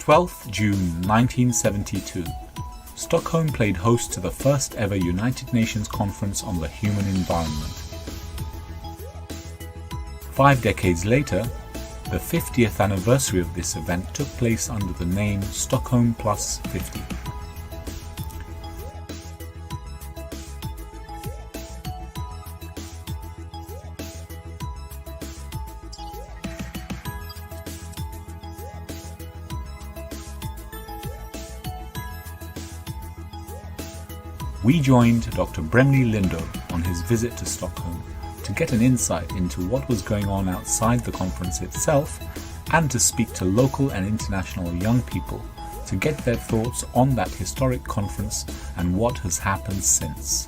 12th June 1972, Stockholm played host to the first ever United Nations Conference on the Human Environment. 5 decades later, the 50th anniversary of this event took place under the name Stockholm+50. We joined Dr. Bremley Lindo on his visit to Stockholm to get an insight into what was going on outside the conference itself and to speak to local and international young people to get their thoughts on that historic conference and what has happened since.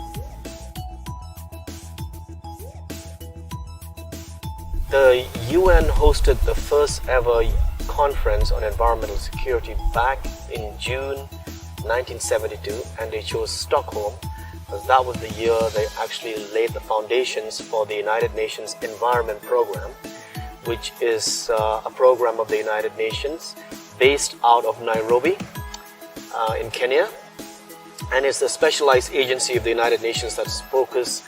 The UN hosted the first ever conference on environmental security back in June 1972, and they chose Stockholm because that was the year they actually laid the foundations for the United Nations Environment Program, which is a program of the United Nations based out of Nairobi in Kenya, and it's a specialized agency of the United Nations that's focused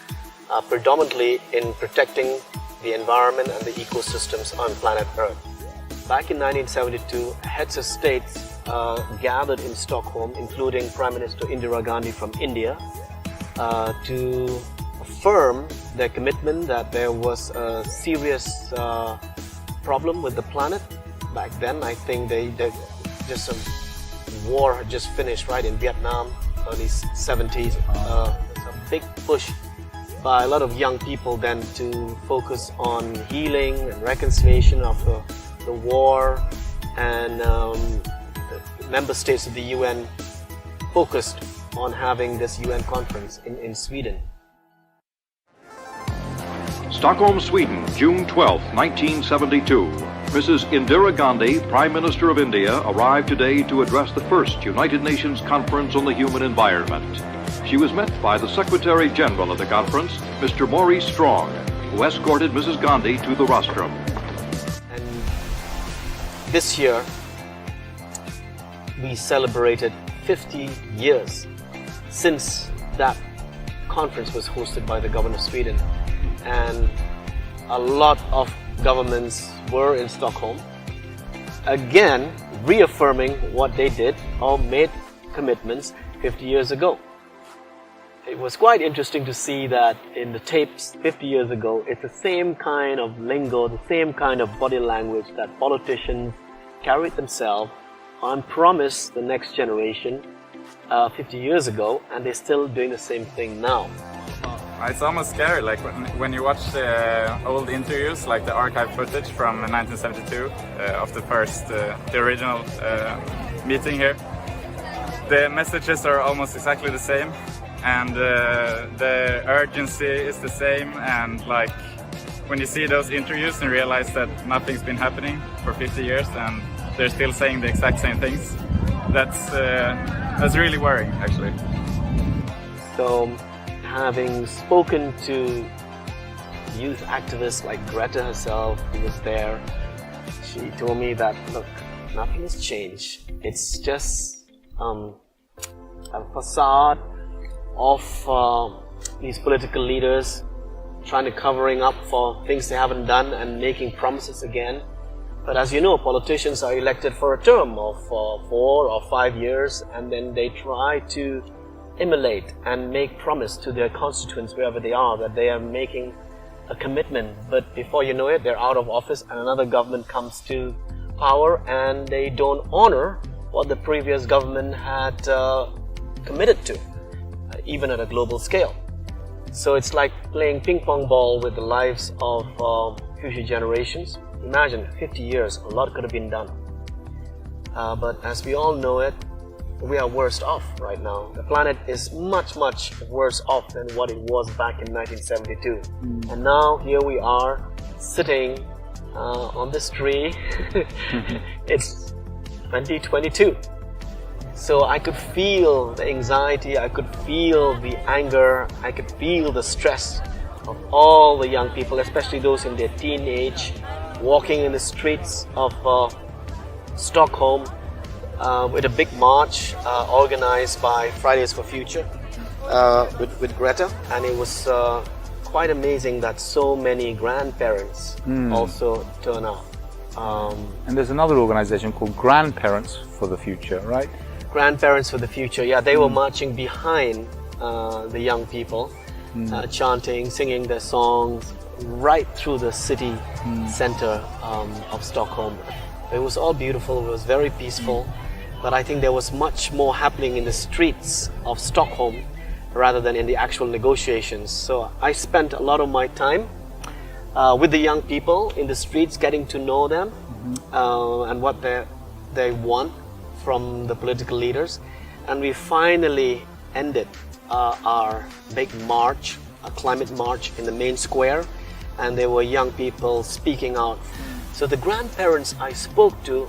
predominantly in protecting the environment and the ecosystems on planet Earth. Back in 1972, heads of states gathered in Stockholm, including Prime Minister Indira Gandhi from India, to affirm their commitment that there was a serious problem with the planet. Back then, I think they just some war had just finished, right, in Vietnam, early 70s. There's a big push by a lot of young people then to focus on healing and reconciliation of the war, and member states of the UN focused on having this UN conference in Sweden. Stockholm, Sweden, June 12, 1972. Mrs. Indira Gandhi, Prime Minister of India, arrived today to address the first United Nations Conference on the Human Environment. She was met by the Secretary General of the conference, Mr. Maurice Strong, who escorted Mrs. Gandhi to the rostrum. And this year, we celebrated 50 years since that conference was hosted by the government of Sweden, and a lot of governments were in Stockholm, again reaffirming what they did or made commitments 50 years ago. It was quite interesting to see that in the tapes 50 years ago, it's the same kind of lingo, the same kind of body language that politicians carried themselves and promised the next generation 50 years ago, and they're still doing the same thing now. It's almost scary, like when you watch the old interviews, like the archive footage from 1972 of the first, the original meeting here. The messages are almost exactly the same, and the urgency is the same, and like when you see those interviews and realize that nothing's been happening for 50 years and they're still saying the exact same things, that's really worrying, actually. So, having spoken to youth activists like Greta herself, who was there, she told me that, look, nothing has changed. It's just a facade of these political leaders trying to covering up for things they haven't done and making promises again. But as you know, politicians are elected for a term of 4 or 5 years, and then they try to emulate and make promise to their constituents wherever they are that they are making a commitment. But before you know it, they're out of office and another government comes to power and they don't honor what the previous government had committed to, even at a global scale. So it's like playing ping pong ball with the lives of future generations. Imagine 50 years, a lot could have been done. But as we all know it, we are worse off right now. The planet is much, much worse off than what it was back in 1972. And now here we are sitting on this tree. It's 2022. So I could feel the anxiety, I could feel the anger, I could feel the stress of all the young people, especially those in their teenage, walking in the streets of Stockholm, with a big march organized by Fridays for Future with Greta, and it was quite amazing that so many grandparents also turn out. And there's another organization called Grandparents for the Future, right? Grandparents for the Future, yeah, they were marching behind the young people, chanting, singing their songs right through the city center of Stockholm. It was all beautiful, it was very peaceful, but I think there was much more happening in the streets of Stockholm rather than in the actual negotiations. So I spent a lot of my time with the young people in the streets, getting to know them and what they want from the political leaders. And we finally ended our big march, a climate march in the main square, and there were young people speaking out. So the grandparents I spoke to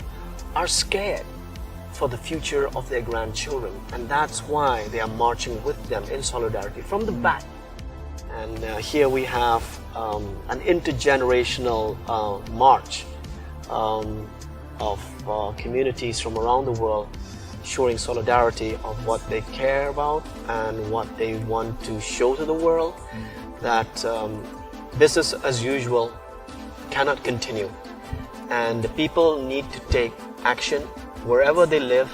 are scared for the future of their grandchildren, and that's why they are marching with them in solidarity from the back. And here we have an intergenerational march of communities from around the world showing solidarity of what they care about and what they want to show to the world, that business as usual cannot continue, and the people need to take action wherever they live,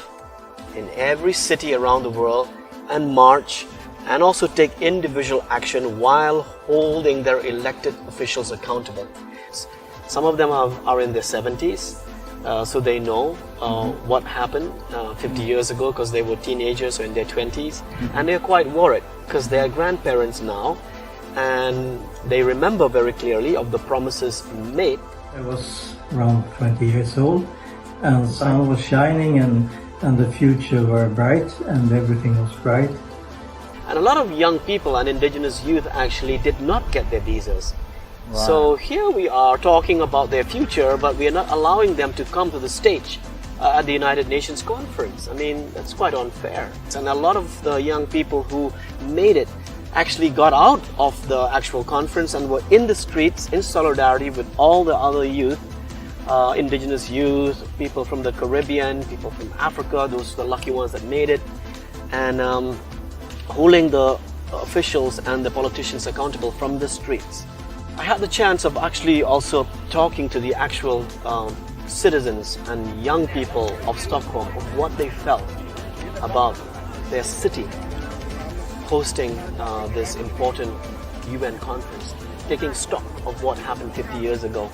in every city around the world, and march, and also take individual action while holding their elected officials accountable. Some of them are in their 70s, so they know what happened 50 years ago, because they were teenagers or in their 20s, and they're quite worried because they are grandparents now, and they remember very clearly of the promises made. I was around 20 years old, and the sun was shining, and the future were bright, and everything was bright. And a lot of young people and indigenous youth actually did not get their visas. Wow. So here we are talking about their future, but we are not allowing them to come to the stage at the United Nations conference. I mean, that's quite unfair. And a lot of the young people who made it actually got out of the actual conference and were in the streets in solidarity with all the other youth, indigenous youth, people from the Caribbean, people from Africa, those were the lucky ones that made it, and holding the officials and the politicians accountable from the streets. I had the chance of actually also talking to the actual citizens and young people of Stockholm of what they felt about their city hosting this important UN conference, taking stock of what happened 50 years ago.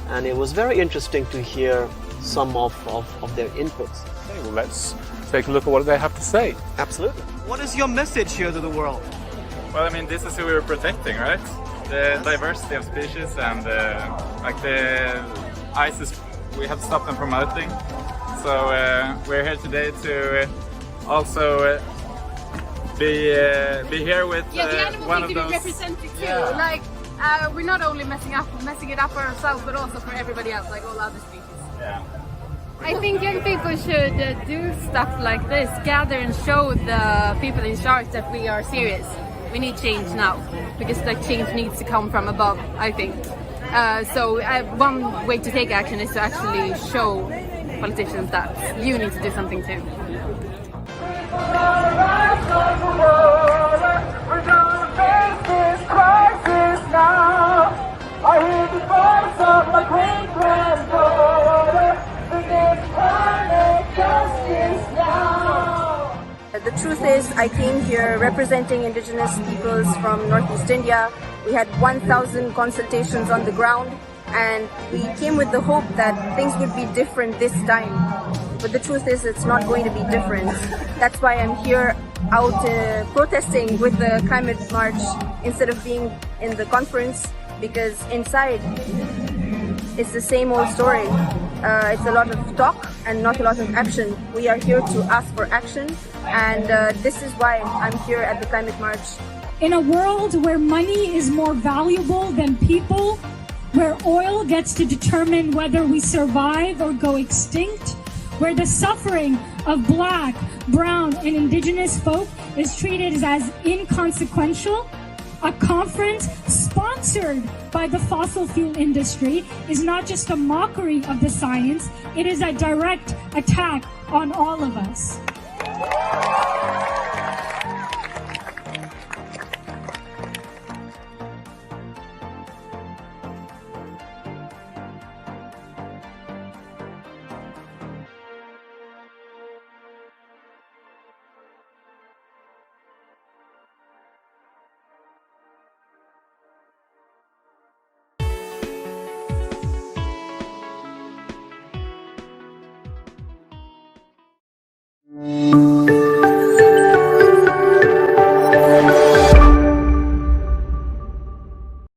And it was very interesting to hear some of their inputs. Okay, well, let's take a look at what they have to say. Absolutely. What is your message here to the world? Well, I mean, this is who we're protecting, right? The diversity of species and like the ISIS, we have stopped them promoting. So we're here today to also be here with the animals one need of to those. be represented too. Like we're not only messing it up for ourselves, but also for everybody else, like all other species. Yeah. I think young people should do stuff like this, gather and show the people in charge that we are serious. We need change now, because the change needs to come from above, I think. So one way to take action is to actually show politicians that you need to do something too. The truth is, I came here representing indigenous peoples from Northeast India. We had 1,000 consultations on the ground, and we came with the hope that things would be different this time. But the truth is, it's not going to be different. That's why I'm here out protesting with the climate march instead of being in the conference, because inside it's the same old story. It's a lot of talk and not a lot of action. We are here to ask for action, and this is why I'm here at the climate march. In a world where money is more valuable than people, where oil gets to determine whether we survive or go extinct, where the suffering of Black, brown, and indigenous folk is treated as inconsequential, a conference sponsored by the fossil fuel industry is not just a mockery of the science, it is a direct attack on all of us.